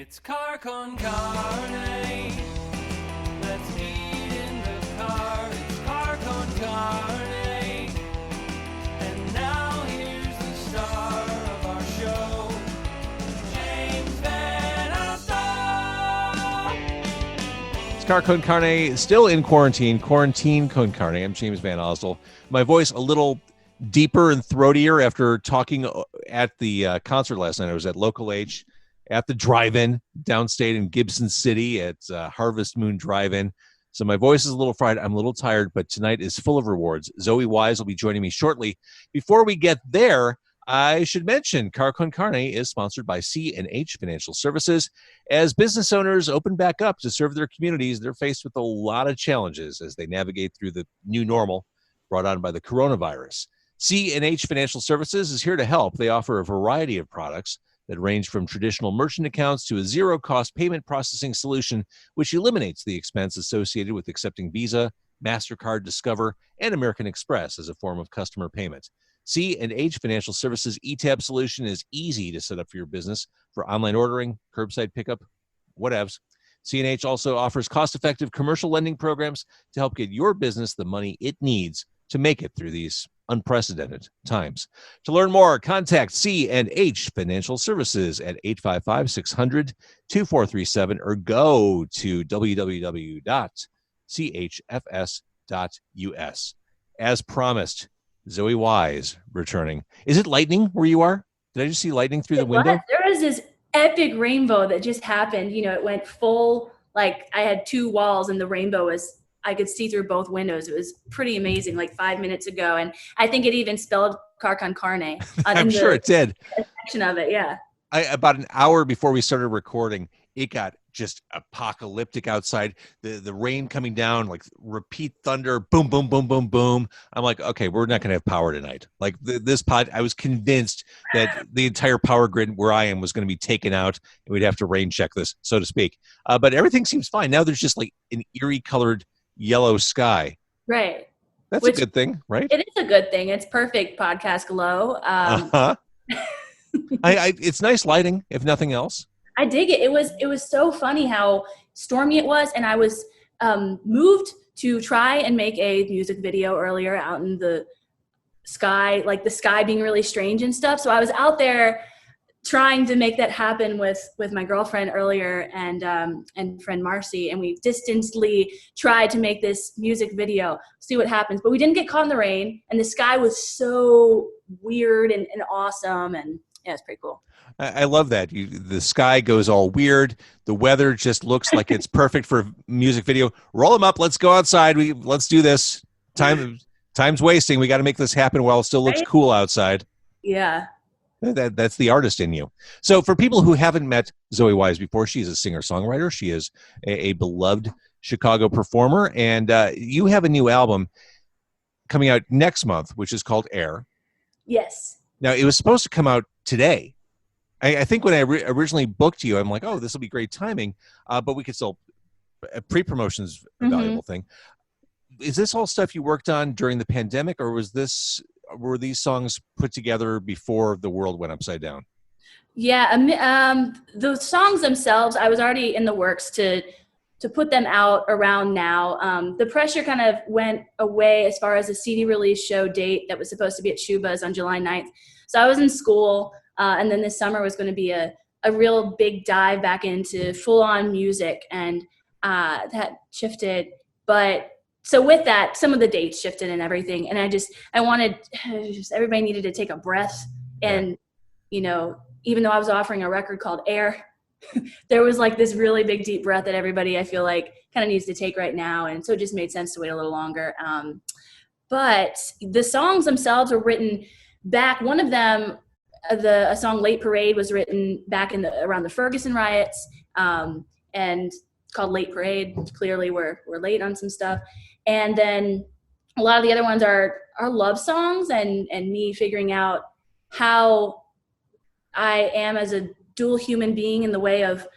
It's Car Con Carne. Let's eat in the car. It's Car Con Carne. And now here's the star of our show, James Van Alstyne. It's Car Con Carne, still in quarantine. Quarantine Con Carne. I'm James Van Alstyne. My voice a little deeper and throatier after talking at the concert last night. I was at Local H at the drive-in downstate in Gibson City at Harvest Moon Drive-In. So my voice is a little fried. I'm a little tired, but tonight is full of rewards. Xoe Wise will be joining me shortly. Before we get there, I should mention Car Con Carne is sponsored by C&H Financial Services. As business owners open back up to serve their communities, they're faced with a lot of challenges as they navigate through the new normal brought on by the coronavirus. C&H Financial Services is here to help. They offer a variety of products that range from traditional merchant accounts to a zero-cost payment processing solution, which eliminates the expense associated with accepting Visa, MasterCard, Discover, and American Express as a form of customer payment. C&H Financial Services eTab solution is easy to set up for your business for online ordering, curbside pickup, whatevs. C&H also offers cost-effective commercial lending programs to help get your business the money it needs to make it through these unprecedented times. To learn more, contact C&H Financial Services at 855-600-2437 or go to www.chfs.us. As promised, Xoe Wise returning. Is it lightning where you are? Did I just see lightning through the window? There was this epic rainbow that just happened. You know, it went full, like I had two walls and the rainbow was, I could see through both windows. It was pretty amazing, like 5 minutes ago. And I think it even spelled Car Con Carne. I'm sure it did. Section of it, yeah. About an hour before we started recording, it got just apocalyptic outside. The rain coming down, like repeat thunder, boom, boom, boom, boom, boom. I'm like, okay, we're not going to have power tonight. Like I was convinced that the entire power grid where I am was going to be taken out and we'd have to rain check this, so to speak. But everything seems fine. Now there's just like an eerie colored yellow sky. Right. That's a good thing, right? It is a good thing. It's perfect podcast glow. It's nice lighting, if nothing else. I dig it. It was so funny how stormy it was, and I was moved to try and make a music video earlier out in the sky, like the sky being really strange and stuff. So I was out there trying to make that happen with my girlfriend earlier and friend Marcy, and we distantly tried to make this music video, see what happens. But we didn't get caught in the rain, and the sky was so weird and awesome, and yeah, it's pretty cool. I love that. The sky goes all weird. The weather just looks like it's perfect for a music video. Roll them up. Let's go outside. Let's do this. Time's wasting. We got to make this happen while it still looks cool outside. Yeah. That's the artist in you. So for people who haven't met Xoe Wise before, she's a singer-songwriter. She is a beloved Chicago performer. And you have a new album coming out next month, which is called Air. Yes. Now, it was supposed to come out today. I think when I originally booked you, I'm like, oh, this will be great timing. But we could still, pre-promotion's a valuable thing. Is this all stuff you worked on during the pandemic, or were these songs put together before the world went upside down? Yeah, the songs themselves, I was already in the works to put them out around now. The pressure kind of went away as far as a CD release show date that was supposed to be at Shuba's on July 9th. So I was in school, and then this summer was going to be a real big dive back into full-on music, and that shifted. But so with that, some of the dates shifted and everything, and I wanted everybody needed to take a breath, and you know, even though I was offering a record called Air, there was like this really big deep breath that everybody I feel like kind of needs to take right now, and so it just made sense to wait a little longer. But the songs themselves were written back. One of them, a song "Late Parade," was written back around the Ferguson riots, and called "Late Parade." Clearly, we're late on some stuff. And then a lot of the other ones are love songs and me figuring out how I am as a dual human being in the way of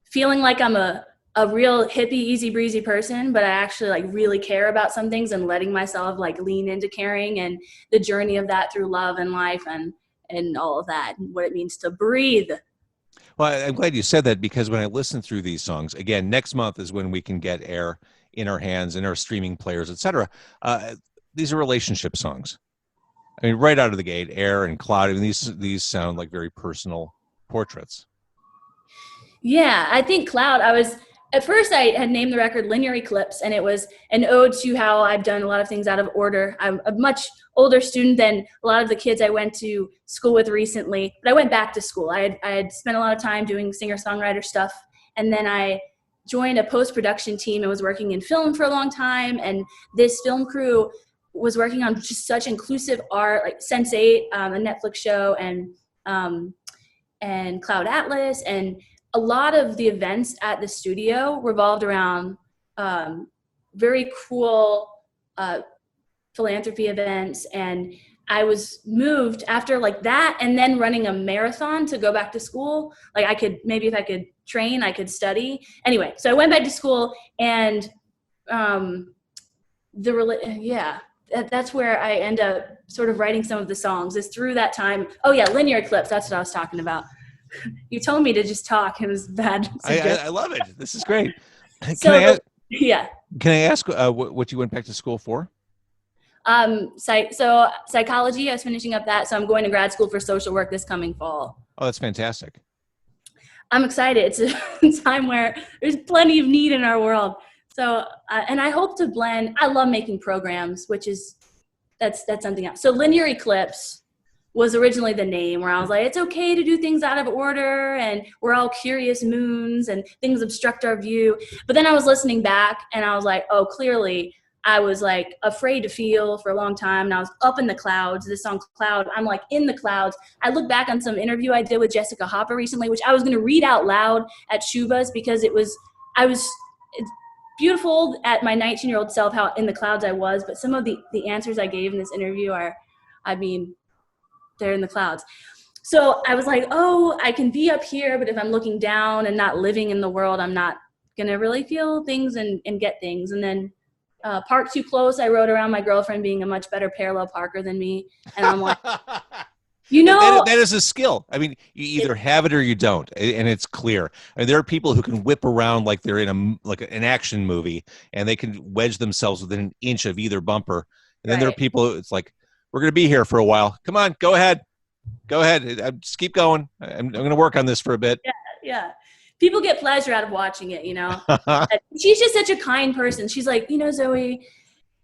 feeling like I'm a real hippie, easy breezy person, but I actually like really care about some things and letting myself like lean into caring and the journey of that through love and life and all of that and what it means to breathe. Well, I'm glad you said that, because when I listen through these songs, again, next month is when we can get Air in our hands, in our streaming players, etc. These are relationship songs. I mean, right out of the gate, Air and Cloud, I mean, these sound like very personal portraits. Yeah, I think Cloud, at first I had named the record Linear Eclipse, and it was an ode to how I've done a lot of things out of order. I'm a much older student than a lot of the kids I went to school with recently, but I went back to school. I had spent a lot of time doing singer-songwriter stuff, and then I joined a post-production team and was working in film for a long time, and this film crew was working on just such inclusive art, like Sense8, a Netflix show, and Cloud Atlas, and a lot of the events at the studio revolved around very cool philanthropy events. And I was moved after like that, and then running a marathon to go back to school. Like if I could train, I could study. Anyway, so I went back to school, and that's where I end up sort of writing some of the songs, is through that time. Oh yeah, Linear Eclipse, that's what I was talking about. You told me to just talk. It was bad. I love it. This is great. Can I ask what you went back to school for? So psychology, I was finishing up that. So I'm going to grad school for social work this coming fall. Oh, that's fantastic. I'm excited. It's a time where there's plenty of need in our world. So, and I hope to blend, I love making programs, that's something else. So Linear Eclipse was originally the name, where I was like, it's okay to do things out of order, and we're all curious moons and things obstruct our view. But then I was listening back, and I was like, oh, clearly I was like afraid to feel for a long time, and I was up in the clouds. This song Cloud, I'm like in the clouds. I look back on some interview I did with Jessica Hopper recently, which I was going to read out loud at Shuba's, because it's beautiful at my 19-year-old self how in the clouds I was, but some of the answers I gave in this interview are, they're in the clouds. So I was like, oh, I can be up here, but if I'm looking down and not living in the world, I'm not going to really feel things and get things. And then Park Too Close, I wrote around my girlfriend being a much better parallel parker than me. And I'm like, that is a skill. I mean, you either have it or you don't, and it's clear. I mean, there are people who can whip around like they're in an action movie, and they can wedge themselves within an inch of either bumper. And then there are people, it's like, we're going to be here for a while. Come on, go ahead. Just keep going. I'm going to work on this for a bit. Yeah. People get pleasure out of watching it, She's just such a kind person. She's like, Xoe,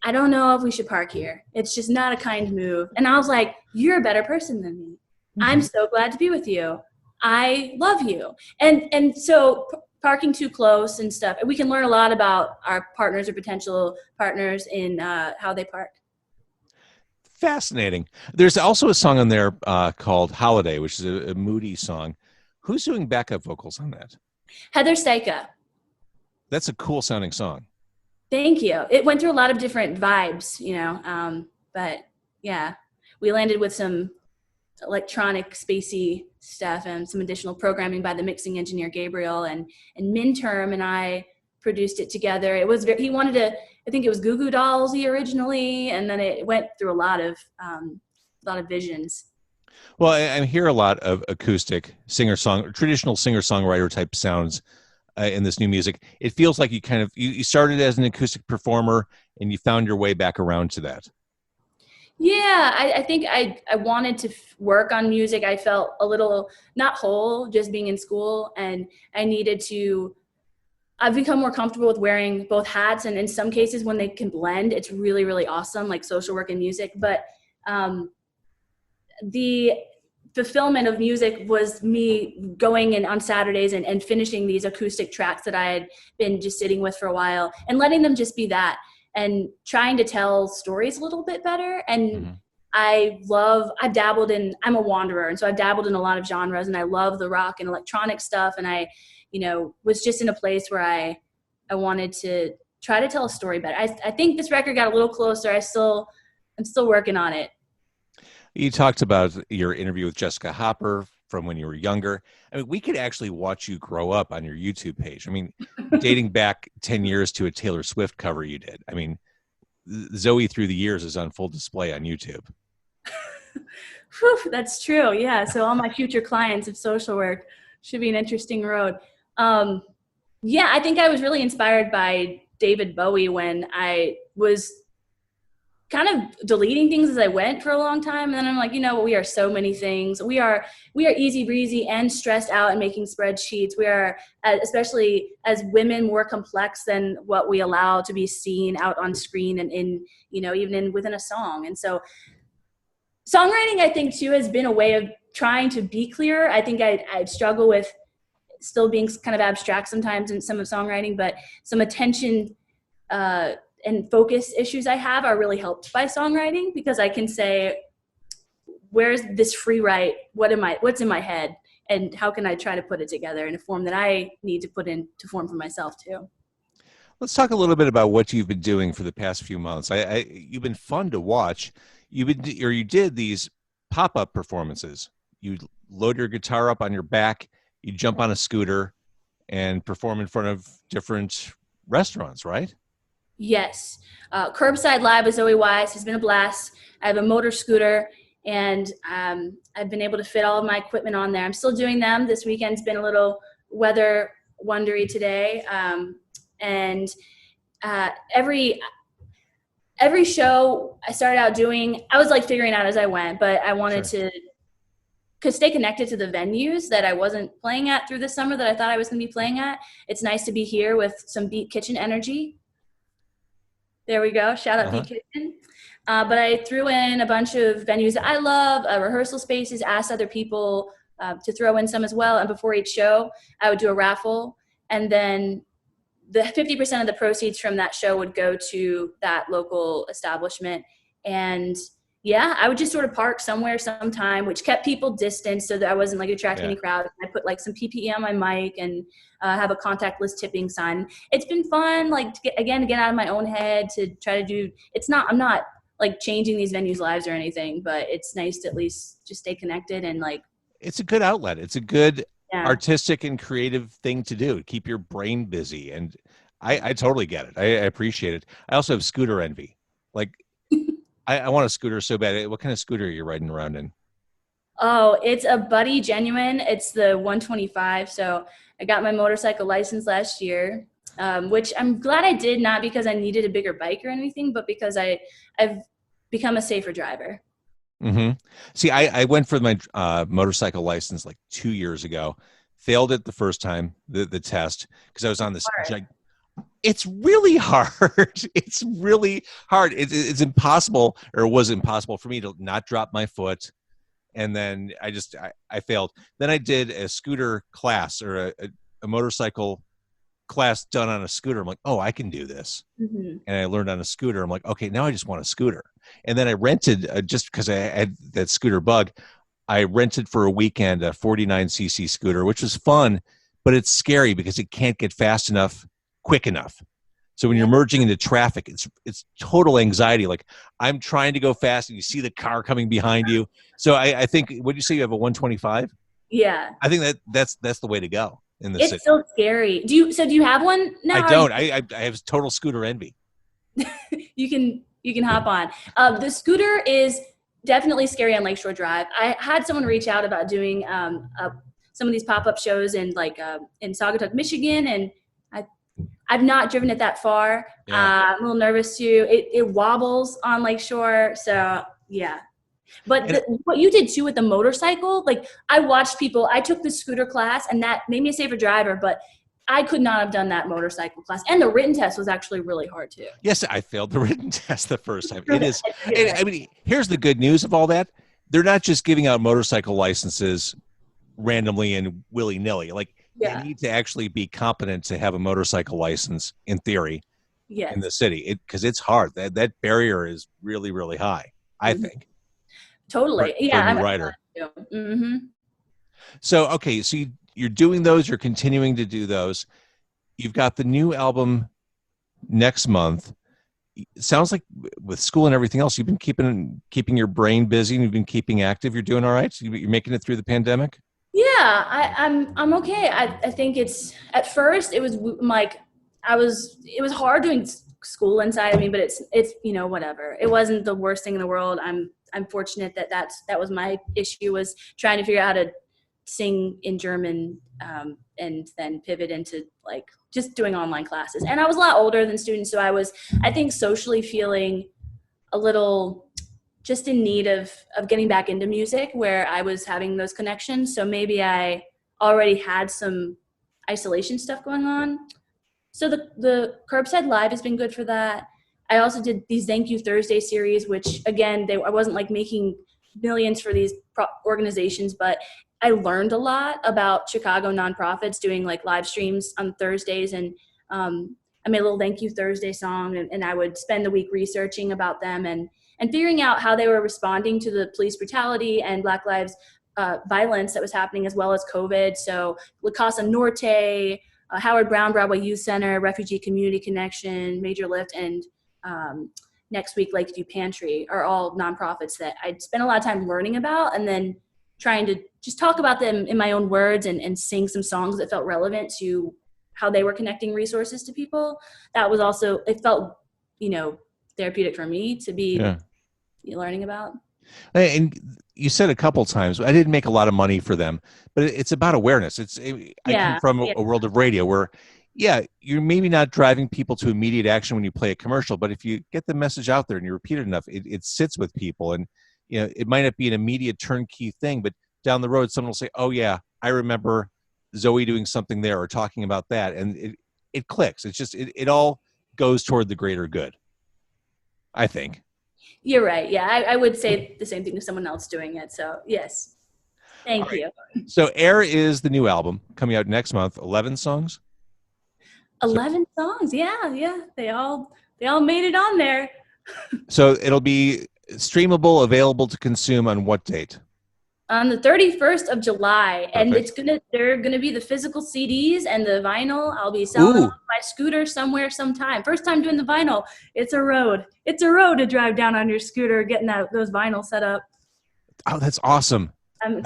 I don't know if we should park here. It's just not a kind move. And I was like, you're a better person than me. Mm-hmm. I'm so glad to be with you. I love you. And so parking too close and stuff, we can learn a lot about our partners or potential partners in how they park. Fascinating. There's also a song on there called Holiday, which is a moody song. Who's doing backup vocals on that? Heather Steika. That's a cool sounding song. Thank you. It went through a lot of different vibes, but yeah, we landed with some electronic spacey stuff and some additional programming by the mixing engineer Gabriel, and Minterm and I produced it together. It was he wanted to, I think it was Goo Goo Dolls-y originally, and then it went through a lot of visions. Well, I hear a lot of acoustic traditional singer-songwriter type sounds in this new music. It feels like you started as an acoustic performer and you found your way back around to that. Yeah, I think I wanted to work on music. I felt a little not whole just being in school, and I've become more comfortable with wearing both hats, and in some cases when they can blend, it's really, really awesome, like social work and music. But the fulfillment of music was me going in on Saturdays and finishing these acoustic tracks that I had been just sitting with for a while and letting them just be that, and trying to tell stories a little bit better. And mm-hmm. I'm a wanderer, and so I've dabbled in a lot of genres, and I love the rock and electronic stuff, and I was just in a place where I wanted to try to tell a story better. I think this record got a little closer. I'm still working on it. You talked about your interview with Jessica Hopper from when you were younger. I mean, we could actually watch you grow up on your YouTube page. I mean, dating back 10 years to a Taylor Swift cover you did. I mean, Xoe through the years is on full display on YouTube. Whew, that's true. Yeah. So all my future clients of social work should be an interesting road. Yeah, I think I was really inspired by David Bowie when I was kind of deleting things as I went for a long time. And then I'm like, we are so many things. We are easy breezy and stressed out and making spreadsheets. We are, especially as women, more complex than what we allow to be seen out on screen and even within a song. And so songwriting, I think too, has been a way of trying to be clearer. I think I'd struggle with still being kind of abstract sometimes in some of songwriting, but some attention, and focus issues I have are really helped by songwriting, because I can say, where's this free write? What's in my head? And how can I try to put it together in a form that I need to put into form for myself too? Let's talk a little bit about what you've been doing for the past few months. You've been fun to watch. You did these pop-up performances. You load your guitar up on your back, you jump on a scooter and perform in front of different restaurants, right? Yes. Curbside Live with Xoe Wise has been a blast. I have a motor scooter, and I've been able to fit all of my equipment on there. I'm still doing them. This weekend's been a little weather wondery today. And every show I started out doing, I was like figuring out as I went, but I wanted to stay connected to the venues that I wasn't playing at through the summer that I thought I was going to be playing at. It's nice to be here with some Beat Kitchen energy. There we go. Shout out Beat Kitchen. But I threw in a bunch of venues that I love, rehearsal spaces, asked other people to throw in some as well. And before each show, I would do a raffle. And then the 50% of the proceeds from that show would go to that local establishment. And yeah, I would just sort of park somewhere sometime, which kept people distant so that I wasn't like attracting any crowds. I put like some PPE on my mic and have a contactless tipping sign. It's been fun, like to get out of my own head, to try to do, I'm not like changing these venues' lives or anything, but it's nice to at least just stay connected and like. It's a good outlet. It's a good artistic and creative thing to do. Keep your brain busy. And I totally get it. I appreciate it. I also have scooter envy. Like, I want a scooter so bad. What kind of scooter are you riding around in? Oh, it's a Buddy Genuine. It's the 125. So I got my motorcycle license last year, which I'm glad I did, not because I needed a bigger bike or anything, but because I've become a safer driver. Mm-hmm. See, I went for my motorcycle license like 2 years ago. Failed it the first time, the test, because I was on this. It's really hard. It's really hard. It's impossible, or it was impossible for me to not drop my foot. And then I failed. Then I did a scooter class, or a motorcycle class done on a scooter. I'm like, oh, I can do this. Mm-hmm. And I learned on a scooter. I'm like, okay, now I just want a scooter. And then I rented, just because I had that scooter bug, I rented for a weekend a 49cc scooter, which was fun, but it's scary because it can't get fast enough, quick enough. So when you're merging into traffic, it's total anxiety. Like, I'm trying to go fast and you see the car coming behind you. So I think, what did you say, you have a 125? Yeah. I think that's the way to go in the city. It's so scary. Do you have one now? I don't. I have total scooter envy. You can hop on. The scooter is definitely scary on Lakeshore Drive. I had someone reach out about doing some of these pop-up shows in Saugatuck, Michigan, and I've not driven it that far. I'm a little nervous too. It wobbles on Lakeshore, so yeah. But what you did too with the motorcycle, like I watched people. I took the scooter class, and that made me a safer driver. But I could not have done that motorcycle class, and the written test was actually really hard too. Yes, I failed the written test the first time. It is. I mean, here's the good news of all that: they're not just giving out motorcycle licenses randomly and willy-nilly. Like, you need to actually be competent to have a motorcycle license in theory in the city, because it's hard. That barrier is really, really high, I think. Totally. For a new rider. Mm-hmm. So, okay, so you're doing those, you're continuing to do those. You've got the new album next month. It sounds like with school and everything else, you've been keeping your brain busy, and you've been keeping active. You're doing all right? You're making it through the pandemic? Yeah, I'm okay. I think it's, at first it was like it was hard doing school inside of me, but it's whatever. It wasn't the worst thing in the world. I'm fortunate that was my issue, was trying to figure out how to sing in German, and then pivot into like just doing online classes. And I was a lot older than students, so I was, I think, socially feeling a little just in need of getting back into music where I was having those connections. So maybe I already had some isolation stuff going on. So the Curbside Live has been good for that. I also did these Thank You Thursday series, which again, I wasn't like making millions for these organizations, but I learned a lot about Chicago nonprofits doing like live streams on Thursdays. And I made a little Thank You Thursday song, and I would spend the week researching about them and figuring out how they were responding to the police brutality and Black Lives violence that was happening, as well as COVID. So La Casa Norte, Howard Brown Broadway Youth Center, Refugee Community Connection, Major Lift, and next week Lakeview Pantry are all nonprofits that I'd spent a lot of time learning about, and then trying to just talk about them in my own words and sing some songs that felt relevant to how they were connecting resources to people. That was also, it felt, therapeutic for me to be learning about. And you said a couple times, I didn't make a lot of money for them, but it's about awareness. I come from a world of radio where, you're maybe not driving people to immediate action when you play a commercial, but if you get the message out there and you repeat it enough, it sits with people. And, it might not be an immediate turnkey thing, but down the road, someone will say, oh yeah, I remember Xoe doing something there or talking about that. And it clicks. It's just, it all goes toward the greater good, I think. You're right. Yeah, I would say the same thing to someone else doing it. So yes, thank you. So Air is the new album coming out next month. 11 songs. 11 songs. Yeah. They all made it on there. So it'll be streamable, available to consume on what date? On the 31st of July. Perfect. And they're gonna be the physical CDs and the vinyl. I'll be selling my scooter somewhere sometime. First time doing the vinyl. It's a road to drive down on your scooter, getting those vinyl set up. Oh, that's awesome. I'm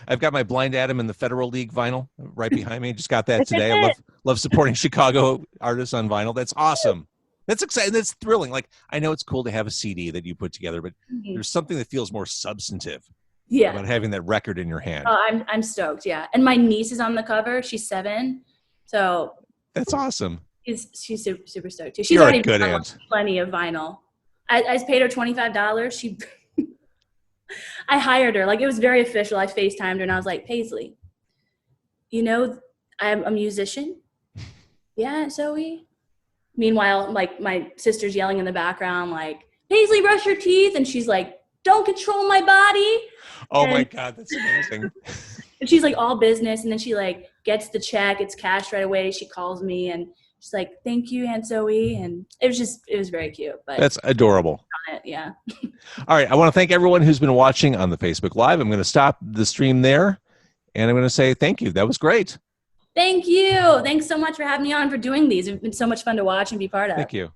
I've got my Blind Adam and the Federal League vinyl right behind me. Just got that today. I love supporting Chicago artists on vinyl. That's awesome. That's exciting. That's thrilling. Like, I know it's cool to have a CD that you put together, but there's something that feels more substantive about having that record in your hand. Oh, I'm stoked. Yeah. And my niece is on the cover. She's 7. So that's awesome. She's super stoked too. She's You're already a good done aunt. Plenty of vinyl. I paid her $25. I hired her. Like, it was very official. I FaceTimed her and I was like, Paisley, I'm a musician. Yeah, Zoe. Meanwhile, like, my sister's yelling in the background, like, Paisley, brush your teeth. And she's like, don't control my body. Oh my God, that's amazing. And she's like all business. And then she like gets the check. It's cashed right away. She calls me and she's like, thank you, Aunt Zoe. And it was very cute. But that's adorable. Yeah. All right. I want to thank everyone who's been watching on the Facebook Live. I'm going to stop the stream there and I'm going to say thank you. That was great. Thank you. Thanks so much for having me on, for doing these. It's been so much fun to watch and be part of. Thank you.